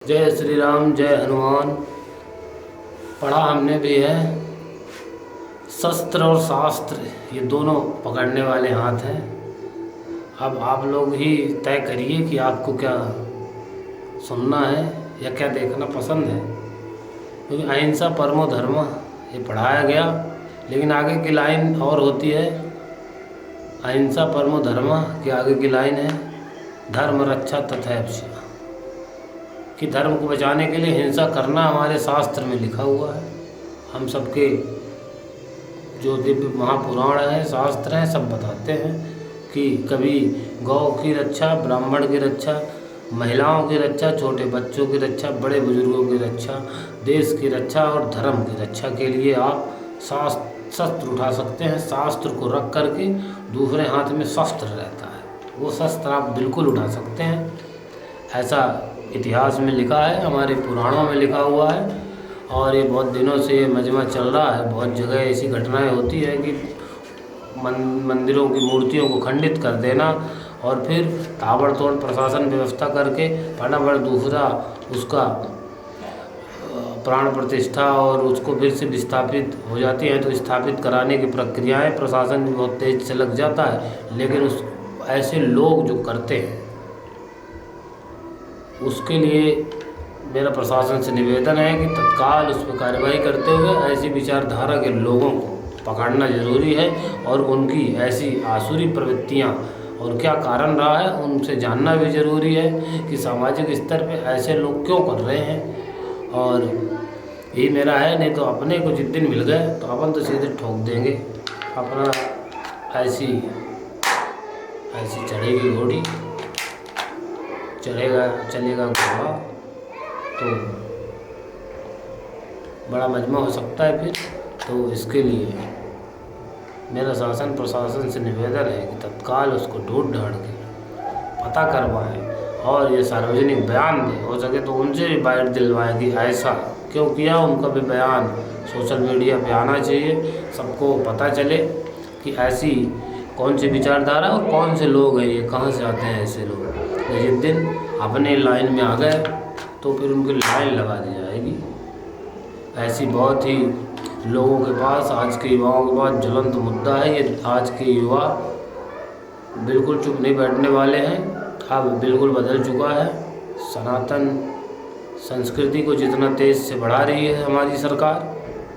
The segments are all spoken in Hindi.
जय श्री राम, जय हनुमान। पढ़ा हमने भी है, शस्त्र और शास्त्र ये दोनों पकड़ने वाले हाथ हैं। अब आप लोग ही तय करिए कि आपको क्या सुनना है या क्या देखना पसंद है, क्योंकि अहिंसा परमो धर्म ये पढ़ाया गया, लेकिन आगे की लाइन और होती है। अहिंसा परमो धर्म के आगे की लाइन है धर्म रक्षा तथैव, कि धर्म को बचाने के लिए हिंसा करना हमारे शास्त्र में लिखा हुआ है। हम सबके जो दिव्य महापुराण हैं, शास्त्र हैं, सब बताते हैं कि कभी गौ की रक्षा, ब्राह्मण की रक्षा, महिलाओं की रक्षा, छोटे बच्चों की रक्षा, बड़े बुजुर्गों की रक्षा, देश की रक्षा और धर्म की रक्षा के लिए आप शस्त्र उठा सकते हैं। शास्त्र को रख करके दूसरे हाथ में शस्त्र रहता है, वो शस्त्र आप बिल्कुल उठा सकते हैं। ऐसा इतिहास में लिखा है, हमारे पुराणों में लिखा हुआ है, और ये बहुत दिनों से ये मजमा चल रहा है। बहुत जगह ऐसी घटनाएं होती है कि मंदिरों की मूर्तियों को खंडित कर देना और फिर ताबड़तोड़ प्रशासन व्यवस्था करके फटाफट दूसरा उसका प्राण प्रतिष्ठा और उसको फिर से विस्थापित हो जाती है। तो स्थापित कराने की प्रक्रियाएं प्रशासन में बहुत तेज से लग जाता है, लेकिन उस ऐसे लोग जो करते हैं उसके लिए मेरा प्रशासन से निवेदन है कि तत्काल उस पर कार्रवाई करते हुए ऐसी विचारधारा के लोगों को पकड़ना जरूरी है, और उनकी ऐसी आसुरी प्रवृत्तियां और क्या कारण रहा है उनसे जानना भी ज़रूरी है कि सामाजिक स्तर पे ऐसे लोग क्यों कर रहे हैं। और यही मेरा है, नहीं तो अपने को जिस दिन मिल गए तो अपन तो सीधे ठोक देंगे अपना। ऐसी चढ़ेगी घोड़ी, चलेगा घोड़ा, तो बड़ा मजमा हो सकता है फिर। तो इसके लिए मेरा शासन प्रशासन से निवेदन है कि तत्काल उसको ढूंढ ढांढ के पता करवाएं और ये सार्वजनिक बयान दें। हो सके तो उनसे भी बाइट दिलवाएं कि ऐसा क्यों किया, उनका भी बयान सोशल मीडिया पे आना चाहिए, सबको पता चले कि ऐसी कौन सी विचारधारा और कौन से लोग हैं, ये कहाँ से आते हैं ऐसे लोग। जिस दिन अपने लाइन में आ गए तो फिर उनकी लाइन लगा दी जाएगी। ऐसी बहुत ही लोगों के पास, आज के युवाओं के पास ज्वलंत मुद्दा है। ये आज के युवा बिल्कुल चुप नहीं बैठने वाले हैं, अब बिल्कुल बदल चुका है। सनातन संस्कृति को जितना तेज से बढ़ा रही है हमारी सरकार,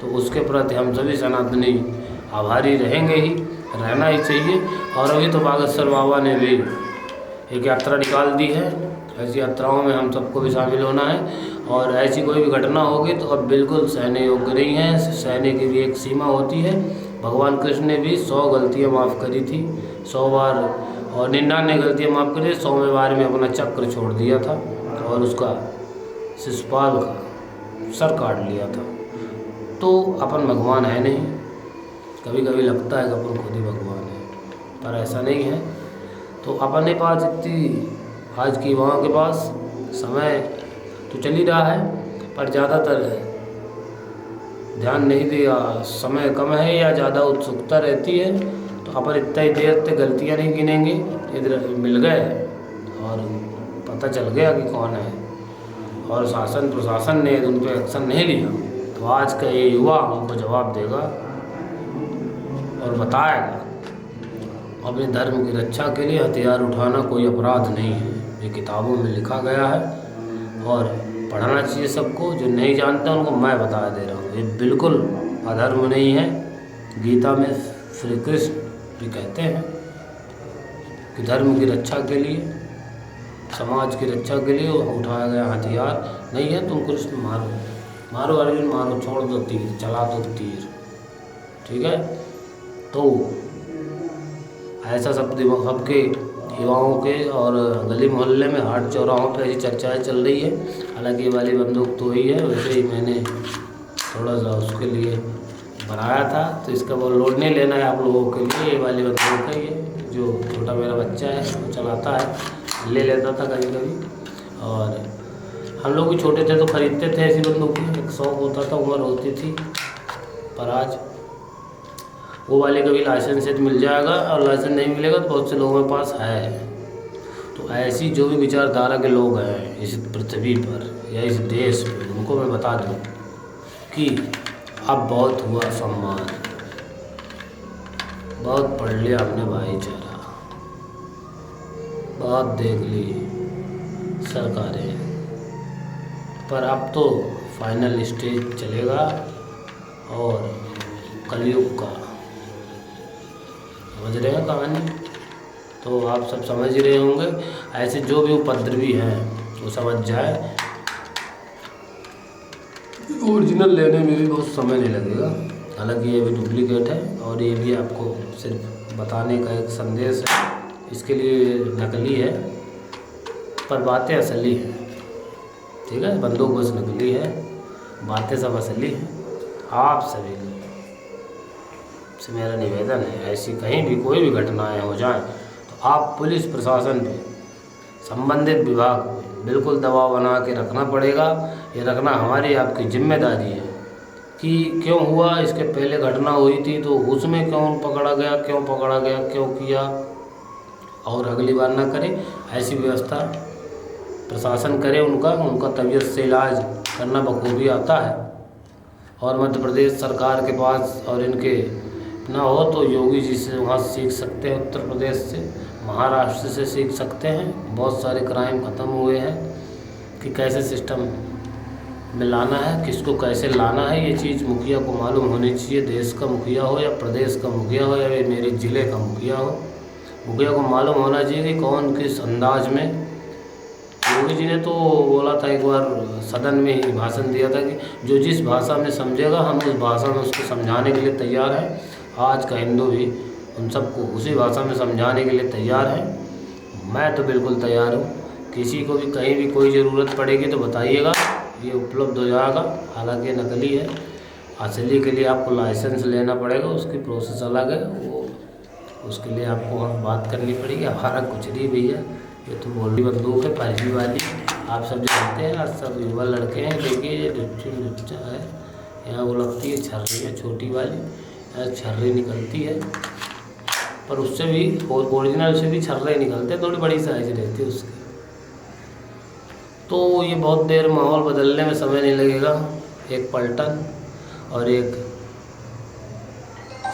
तो उसके प्रति हम सभी सनातनी आभारी रहेंगे ही, रहना ही चाहिए। और अभी तो बागेश्वर बाबा ने भी एक यात्रा निकाल दी है, ऐसी यात्राओं में हम सबको भी शामिल होना है। और ऐसी कोई भी घटना होगी तो अब बिल्कुल सहने योग्य नहीं है, सहने की भी एक सीमा होती है। भगवान कृष्ण ने भी 100 गलतियाँ माफ़ करी थी, 100 बार, और 99 गलतियाँ माफ़ करी, 100वें बार में अपना चक्र छोड़ दिया था और उसका शिशुपाल का सर काट लिया था। तो अपन भगवान है नहीं, कभी कभी लगता है कि अपन खुद ही भगवान है, पर ऐसा नहीं है। तो अपने पास इतनी, आज की युवाओं के पास समय तो चल ही रहा है, पर ज़्यादातर ध्यान नहीं दिया, समय कम है या ज़्यादा उत्सुकता रहती है, तो अपन इतना ही देर तक गलतियाँ नहीं गिनेंगे। इधर मिल गए और पता चल गया कि कौन है, और शासन प्रशासन ने उन पर एक्शन नहीं लिया, तो आज का ये युवा उनको जवाब देगा और बताएगा। अपने धर्म की रक्षा के लिए हथियार उठाना कोई अपराध नहीं है, ये किताबों में लिखा गया है और पढ़ना चाहिए सबको। जो नहीं जानता उनको मैं बता दे रहा हूँ, ये बिल्कुल अधर्म नहीं है। गीता में श्री कृष्ण भी कहते हैं कि धर्म की रक्षा के लिए, समाज की रक्षा के लिए उठाया गया हथियार नहीं है। तुम कृष्ण मारो, मारो अर्जुन मारो, छोड़ दो तीर, चला दो तीर, ठीक है। तो ऐसा सबके युवाओं के और गली मोहल्ले में, हाट चौराहों पे ऐसी चर्चाएं चल रही है। हालांकि ये वाली बंदूक तो वही है, वैसे ही मैंने थोड़ा सा उसके लिए बनाया था, तो इसका वो लोड नहीं लेना है आप लोगों के लिए। ये वाली बंदूक है, ये जो छोटा मेरा बच्चा है वो चलाता है, ले लेता था कभी कभी, और हम लोग भी छोटे थे तो ख़रीदते थे ऐसी बंदूकें, एक शौक़ होता था, उम्र होती थी। पर आज वो वाले का भी लाइसेंस से मिल जाएगा, और लाइसेंस नहीं मिलेगा तो बहुत से लोगों के पास है। तो ऐसी जो भी विचारधारा के लोग हैं इस पृथ्वी पर, या इस देश पे, उनको मैं बता दूं कि अब बहुत हुआ सम्मान, बहुत पढ़ लिया हमने भाईचारा, बहुत देख ली सरकारें, पर अब तो फाइनल स्टेज चलेगा और कलयुग का। समझ रहे हैं कहानी? तो आप सब समझ ही रहे होंगे। ऐसे जो भी उपद्रवी हैं वो समझ जाए, ओरिजिनल लेने में भी बहुत समय नहीं लगेगा। हालांकि ये भी डुप्लीकेट है और ये भी आपको सिर्फ बताने का एक संदेश है, इसके लिए नकली है पर बातें असली हैं। ठीक है, बंदूक बस नकली है, बातें सब असली हैं। आप सभी से मेरा निवेदन है, ऐसी कहीं भी कोई भी घटनाएं हो जाएं तो आप पुलिस प्रशासन पे, संबंधित विभाग पे बिल्कुल दबाव बना के रखना पड़ेगा। ये रखना हमारी आपकी जिम्मेदारी है कि क्यों हुआ, इसके पहले घटना हुई थी तो उसमें क्यों पकड़ा गया, क्यों किया, और अगली बार ना करें। ऐसी व्यवस्था प्रशासन करे, उनका तबीयत से इलाज करना बखूबी आता है। और मध्य प्रदेश सरकार के पास और इनके ना हो तो योगी जी से वहाँ सीख सकते हैं, उत्तर प्रदेश से, महाराष्ट्र से सीख सकते हैं। बहुत सारे क्राइम ख़त्म हुए हैं कि कैसे सिस्टम में लाना है, किसको कैसे लाना है। ये चीज़ मुखिया को मालूम होनी चाहिए, देश का मुखिया हो या प्रदेश का मुखिया हो या मेरे ज़िले का मुखिया हो। मुखिया को मालूम होना चाहिए कि कौन किस अंदाज में। योगी जी ने तो बोला था एक बार सदन में ही भाषण दिया था कि जो जिस भाषा में समझेगा हम उस भाषा में उसको समझाने के लिए तैयार हैं। आज का हिंदू भी उन सबको उसी भाषा में समझाने के लिए तैयार है। मैं तो बिल्कुल तैयार हूँ। किसी को भी कहीं भी कोई ज़रूरत पड़ेगी तो बताइएगा, ये उपलब्ध हो जाएगा। हालांकि नकली है, असली के लिए आपको लाइसेंस लेना पड़ेगा, उसकी प्रोसेस अलग है, वो उसके लिए आपको वहाँ बात करनी पड़ेगी। हमारा कुछ नहीं भैया, ये तो गोली बंदूक है, पैसी वाली, आप सब जानते हैं। आज सब युवा लड़के हैं, देखिए ये लुच्चा है, यहाँ वो लगती है छर्री है छोटी वाली, छर्री निकलती है, पर उससे भी ओरिजिनल से भी छर्रे निकलते हैं, थोड़ी बड़ी साइज रहती है उसकी। तो ये बहुत देर माहौल बदलने में समय नहीं लगेगा, एक पलटन और एक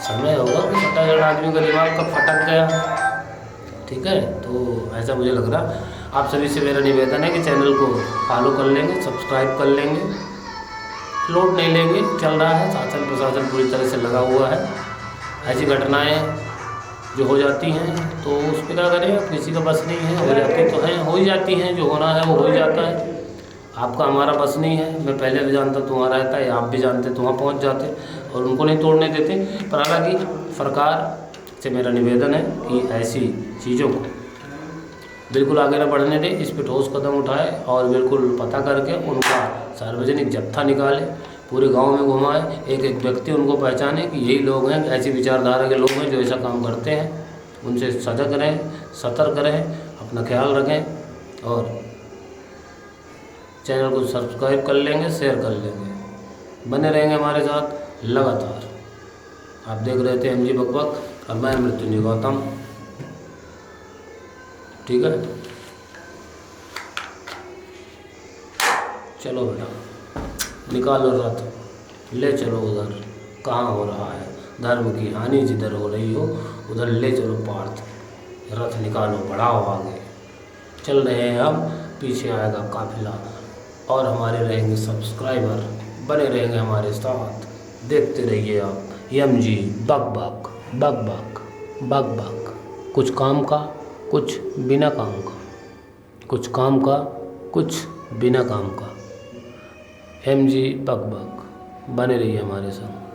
समय होगा कि फटाफट आदमी का दिमाग कब फटक गया। ठीक है, तो ऐसा मुझे लग रहा। आप सभी से मेरा निवेदन है कि चैनल को फॉलो कर लेंगे, सब्सक्राइब कर लेंगे। लोड नहीं लेंगे, चल रहा है, शासन प्रशासन पूरी तरह से लगा हुआ है। ऐसी घटनाएं जो हो जाती हैं तो उस पर क्या करें, किसी का बस नहीं है, हो जाती तो हैं, हो ही जाती हैं, जो होना है वो हो ही जाता है। आपका हमारा बस नहीं है, मैं पहले भी जानता तुम्हारा रहता है, आप भी जानते तो वहाँ पहुँच जाते और उनको नहीं तोड़ने देते। पर हालांकि सरकार से मेरा निवेदन है कि ऐसी चीज़ों को बिल्कुल आगे न बढ़ने दें, इस पर ठोस कदम उठाए और बिल्कुल पता करके उनका सार्वजनिक जत्था निकाले, पूरे गांव में घुमाए, एक एक व्यक्ति उनको पहचाने कि यही लोग हैं, ऐसी विचारधारा के लोग हैं जो ऐसा काम करते हैं। उनसे सजग रहें, सतर्क रहें, अपना ख्याल रखें और चैनल को सब्सक्राइब कर लेंगे, शेयर कर लेंगे, बने रहेंगे हमारे साथ लगातार। आप देख रहे थे MG बकबक और मैं मृत्युंजय गौतम। ठीक है, चलो बेटा निकालो रथ, ले चलो उधर, कहाँ हो रहा है धर्म की हानि, जिधर हो रही हो उधर ले चलो पार्थ, रथ निकालो, बढ़ाओ आगे। चल रहे हैं हम, पीछे आएगा काफिला और हमारे रहेंगे सब्सक्राइबर, बने रहेंगे हमारे साथ। देखते रहिए आप MG बकबक बकबक बकबक, कुछ काम का कुछ बिना काम का, कुछ काम का कुछ बिना काम का। MG बकबक, बने रहिए हमारे साथ।